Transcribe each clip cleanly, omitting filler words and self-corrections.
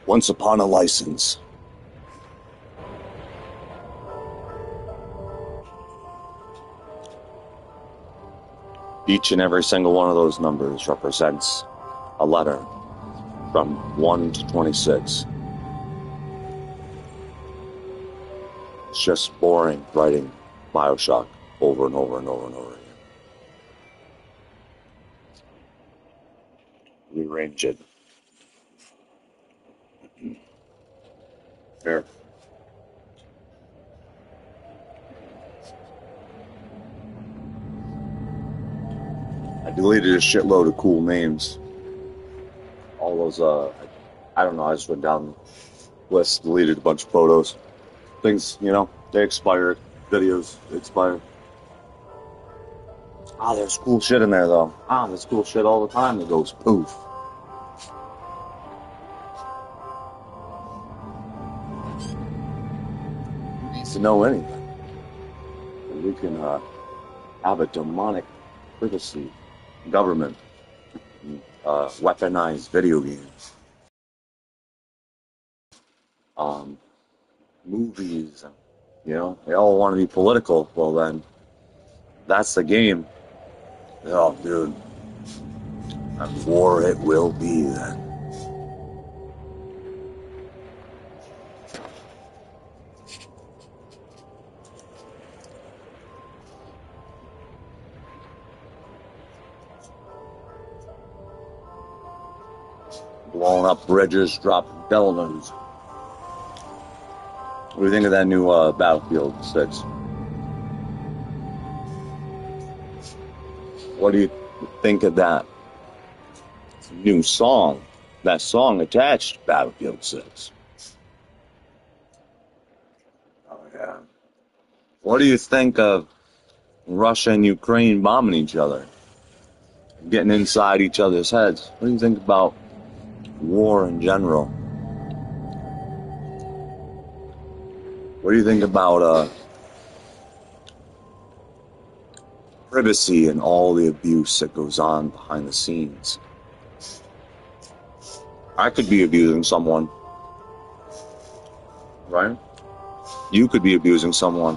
Once upon a license. Each and every single one of those numbers represents a letter from 1 to 26. It's just boring writing Bioshock over and over and over and over again. Rearrange it. Here. I deleted a shitload of cool names. All those, I don't know, I just went down the list, deleted a bunch of photos. Things, you know, they expired. Videos expired. There's cool shit in there, though. There's cool shit all the time that goes poof. Who needs to know anything? We can have a demonic privacy government, weaponized video games, movies, you know, they all want to be political. Well, then, that's the game. Oh, dude. And war it will be then. Blowing up bridges, dropping buildings. What do you think of that new Battlefield 6? What do you think of that new song? That song attached to Battlefield 6? Oh, yeah. What do you think of Russia and Ukraine bombing each other? Getting inside each other's heads? What do you think about war in general? What do you think about privacy and all the abuse that goes on behind the scenes? I could be abusing someone, right? You could be abusing someone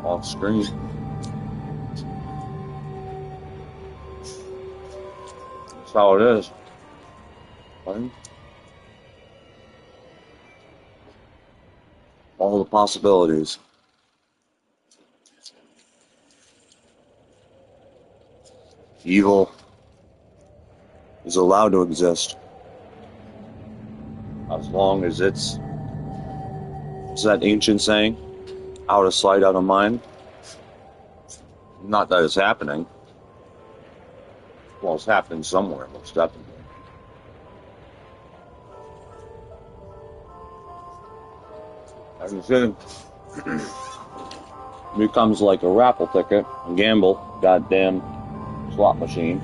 off screen. That's how it is, right? All the possibilities. Evil is allowed to exist as long as it's that ancient saying, out of sight, out of mind. Not that it's happening. Well, it's happening somewhere, most definitely. As you said, becomes like a raffle ticket, a gamble, goddamn slot machine.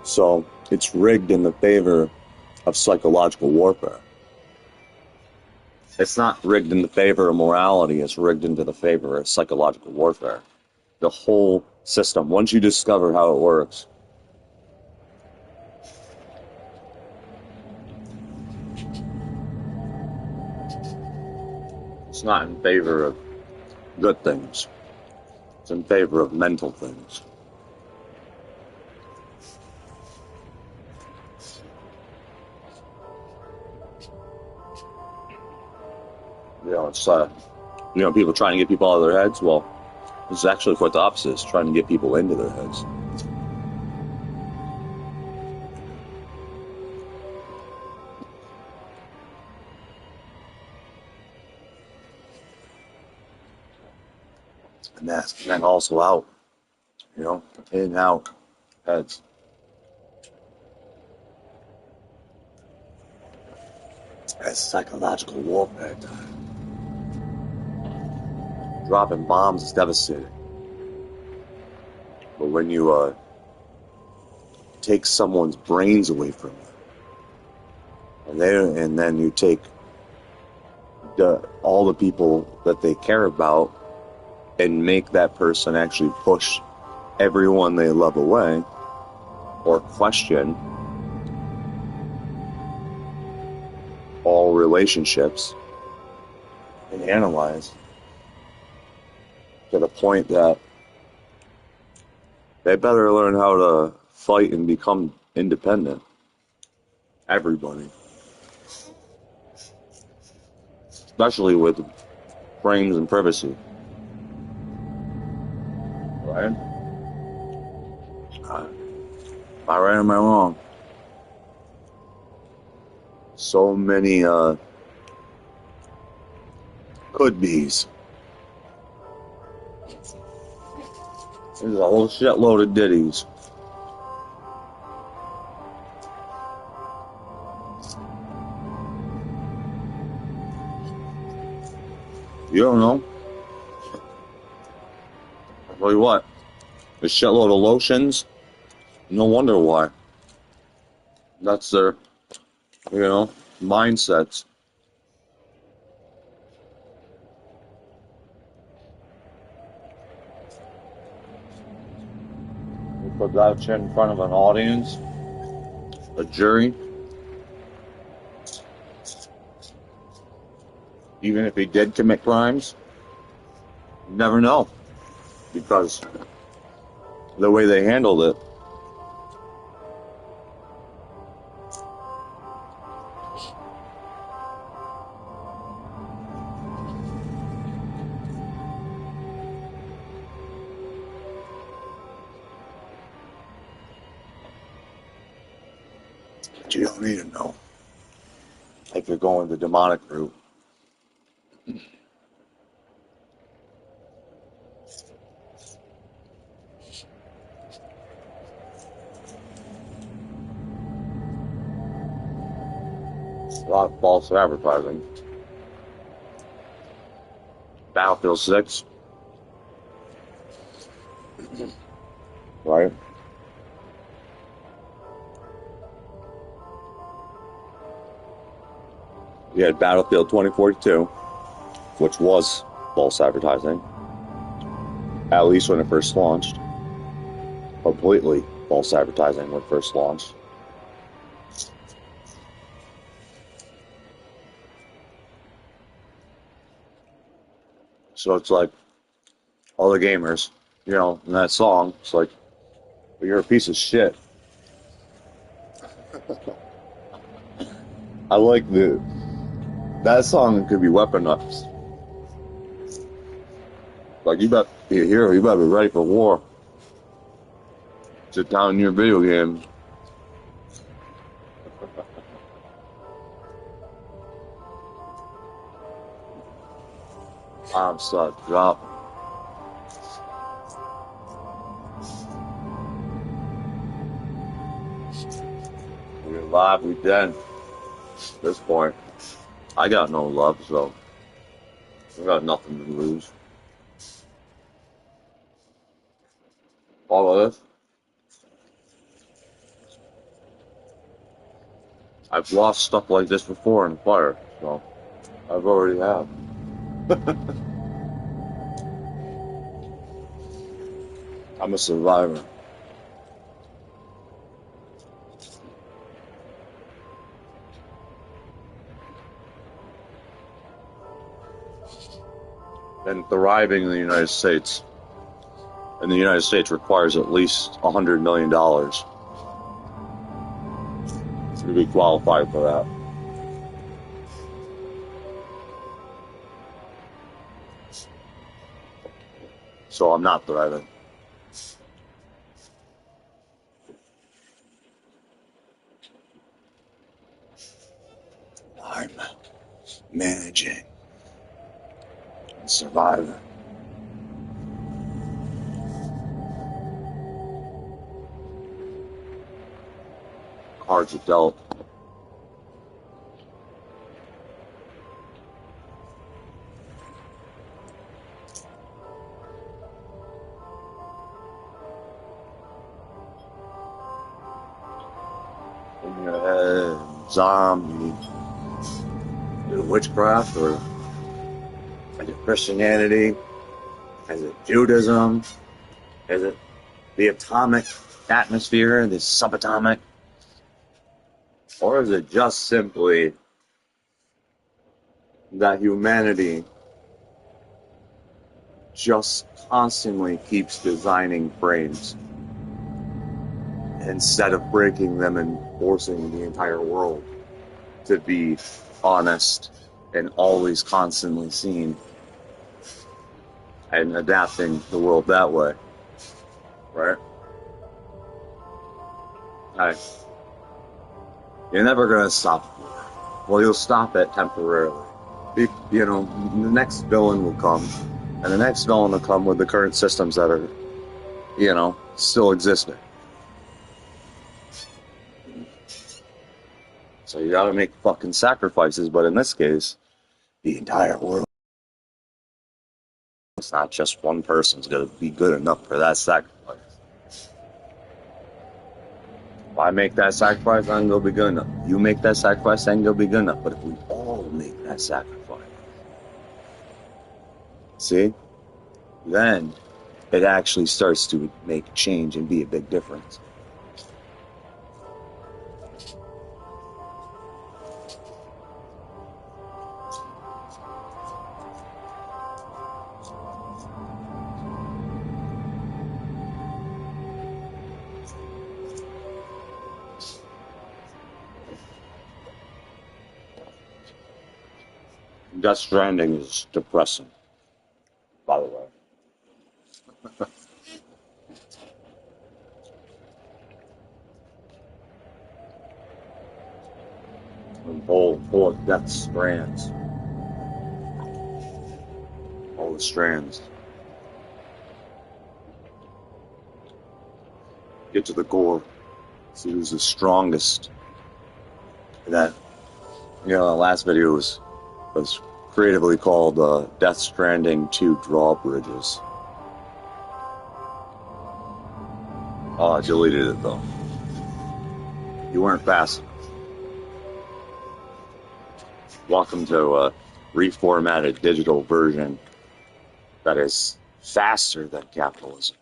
So it's rigged in the favor of psychological warfare. It's not rigged in the favor of morality, it's rigged into the favor of psychological warfare. The whole system, once you discover how it works, it's not in favor of good things. It's in favor of mental things. You know, it's, people trying to get people out of their heads. Well, this is actually quite the opposite. It's trying to get people into their heads. And then also out, you know, in and out heads. That's psychological warfare time. Dropping bombs is devastating. But when you take someone's brains away from them, and then you take all the people that they care about and make that person actually push everyone they love away, or question all relationships and analyze to the point that they better learn how to fight and become independent. Everybody. Especially with frames and privacy. Right? Am I right or am I wrong? So many could be's. There's a whole shitload of ditties. You don't know. I'll tell you what. A shitload of lotions. No wonder why. That's their, mindsets. You put that shit in front of an audience, a jury. Even if he did commit crimes, you never know. Because the way they handled it. But you don't need to know. If you're going the demonic route. A lot of false advertising. Battlefield 6. Right? You had Battlefield 2042, which was false advertising. At least when it first launched. Completely false advertising when it first launched. So it's like, all the gamers, in that song, it's like, well, you're a piece of shit. I like that song could be weaponized. Like, you better be a hero, you better be ready for war. Sit down in your video game. I'm stuck, drop. We're alive, we dead. At this point, I got no love, so I got nothing to lose. All of this. I've lost stuff like this before in fire, so I've already have. I'm a survivor. And thriving in the United States. And the United States requires at least $100 million to be qualified for that. So I'm not thriving. I'm managing and surviving. Cards are dealt. In your head, zombie. Is it witchcraft or is it Christianity? Is it Judaism? Is it the atomic atmosphere, this subatomic? Or is it just simply that humanity just constantly keeps designing frames instead of breaking them and forcing the entire world to be honest and always constantly seen and adapting the world that way, right? You're never going to stop. Well, you'll stop it temporarily. You know, the next villain will come, and the next villain will come with the current systems that are, you know, still existing. So you gotta make fucking sacrifices, but in this case, the entire world. It's not just one person's gonna be good enough for that sacrifice. If I make that sacrifice, then it'll be good enough. You make that sacrifice, then it'll be good enough. But if we all make that sacrifice, see, then it actually starts to make change and be a big difference. Death Stranding is depressing, by the way. Full of death strands. All the strands. Get to the core. See who's the strongest. That, you know, the last video was creatively called Death Stranding 2 Drawbridges. Oh, I deleted it though. You weren't fast enough. Welcome to a reformatted digital version that is faster than capitalism.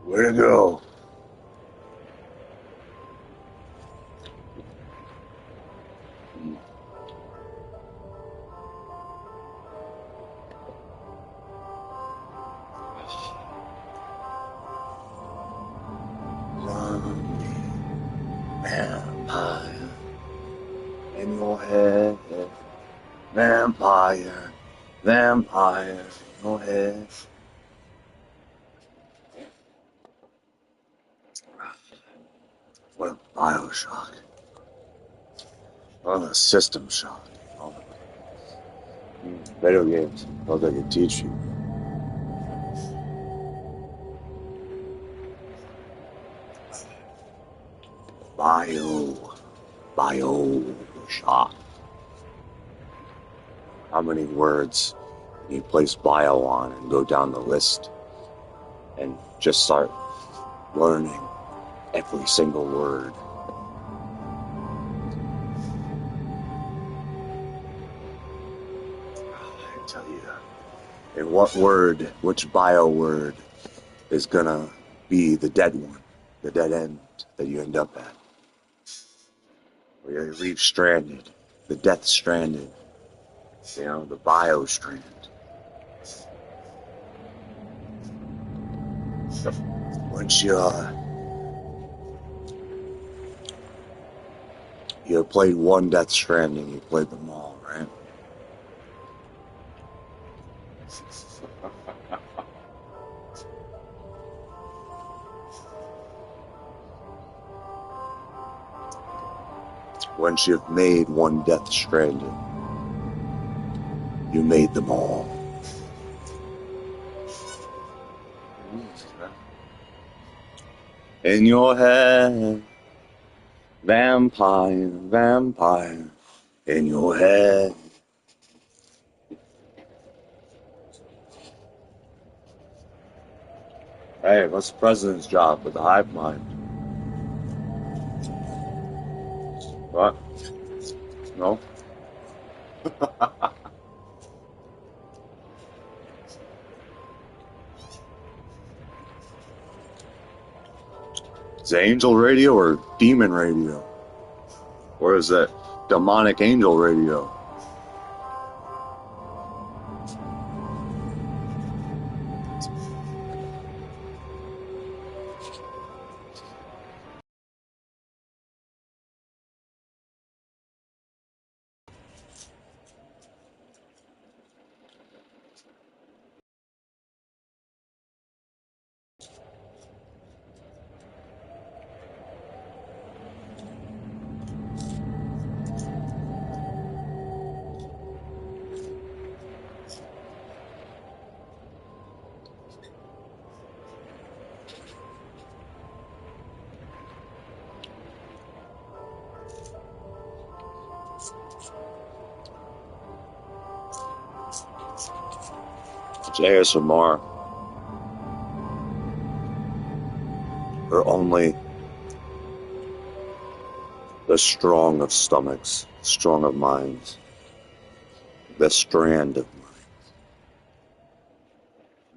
Where to go? Vampire in your head. Vampire. Vampire in your head. What a Bioshock. What a System Shock. Video games. All they can teach you. Bioshock. How many words can you place bio on and go down the list and just start learning every single word? I tell you, and what word, which bio word is gonna be the dead one, the dead end that you end up at? Where you leave stranded, the death stranded, you know, the bio strand. Once you played one Death Stranding, you played them all, right? Once you've made one Death Stranding, you made them all. In your head, vampire, vampire, in your head. Hey, what's the president's job with the hive mind? What? No? Is it angel radio or demon radio? Or is it demonic angel radio? It's ASMR. Or only the strong of stomachs, strong of minds, the strand of minds,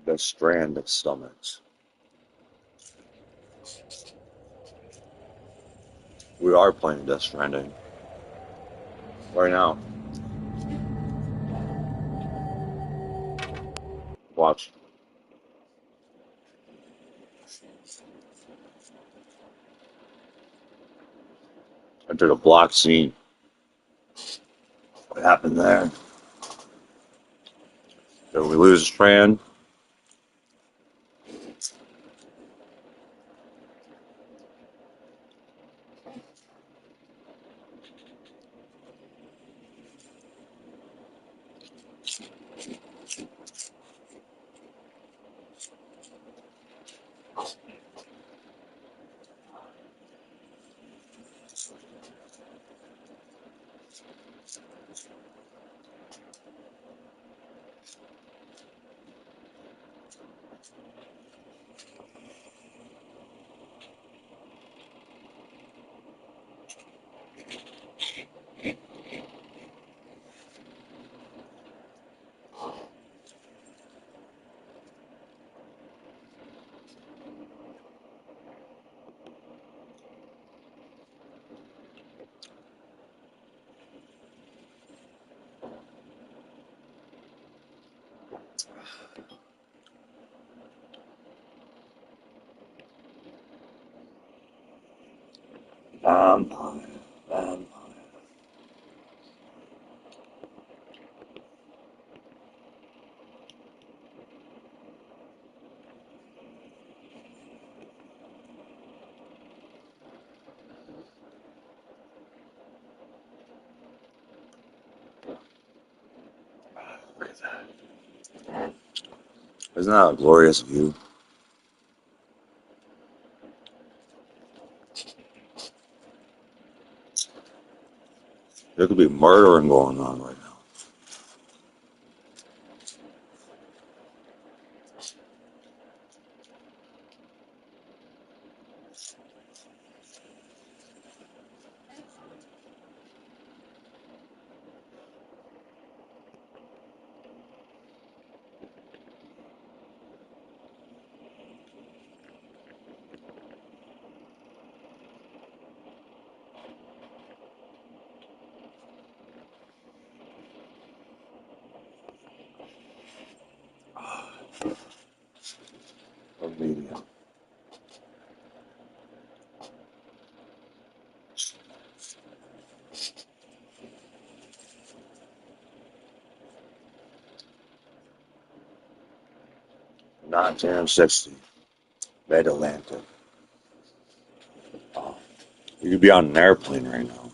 the strand of stomachs. We are playing Death Stranding right now. Watch. I did a block scene. What happened there? Did we lose a strand? Vampire, vampire. Look at that. Isn't that a glorious view? There could be murdering going on right now. A medium. Not 1060. Red Atlantic. Oh, you could be on an airplane right now,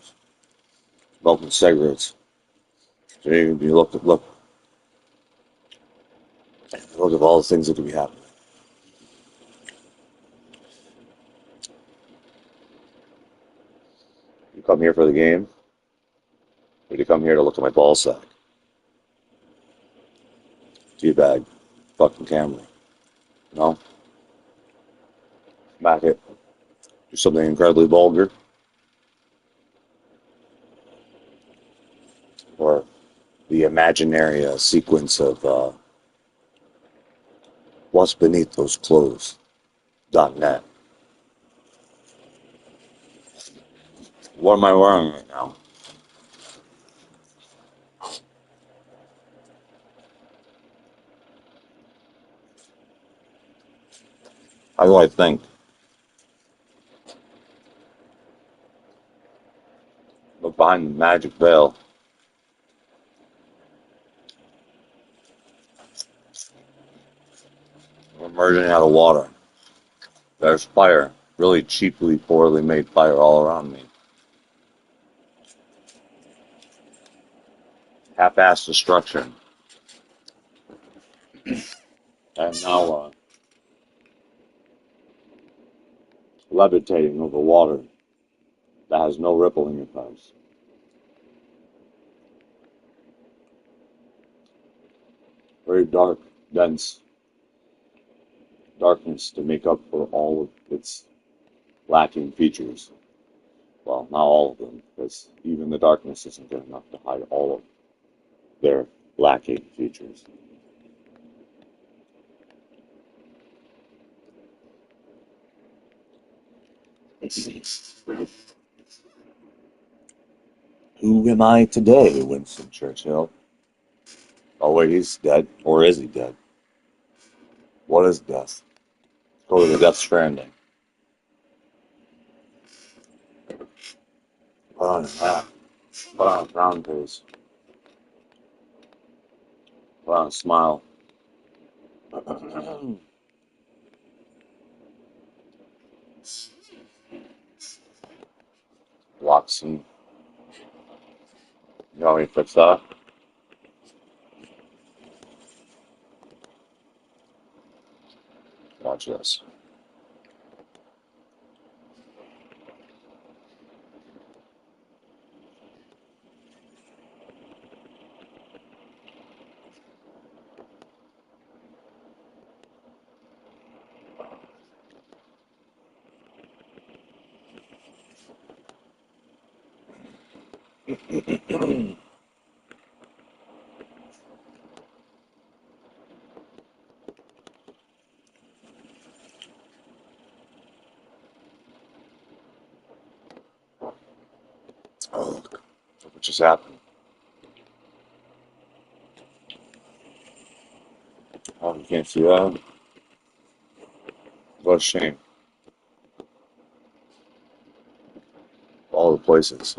smoking cigarettes. So you could be look at all the things that could be happening. You come here for the game, or you come here to look at my ball sack? Teabag, fucking camera. No? back it, do something incredibly vulgar, or the imaginary sequence of what's beneath those clothes.net. What am I wearing right now? How do I think? Look behind the magic veil. We're emerging out of water. There's fire. Really cheaply, poorly made fire all around me. Half-assed destruction. I'm now levitating over water that has no rippling effects. Very dark, dense darkness to make up for all of its lacking features. Well, not all of them, because even the darkness isn't good enough to hide all of their lacking features. Who am I today, Winston Churchill? Oh wait, he's dead. Or is he dead? What is death? Go to the Death Stranding. Put on a hat. Put on a brown face. Put on a smile. Watson. You want me to fix that? Watch this. Oh, what just happened? Oh, you can't see that? What a shame. All the places.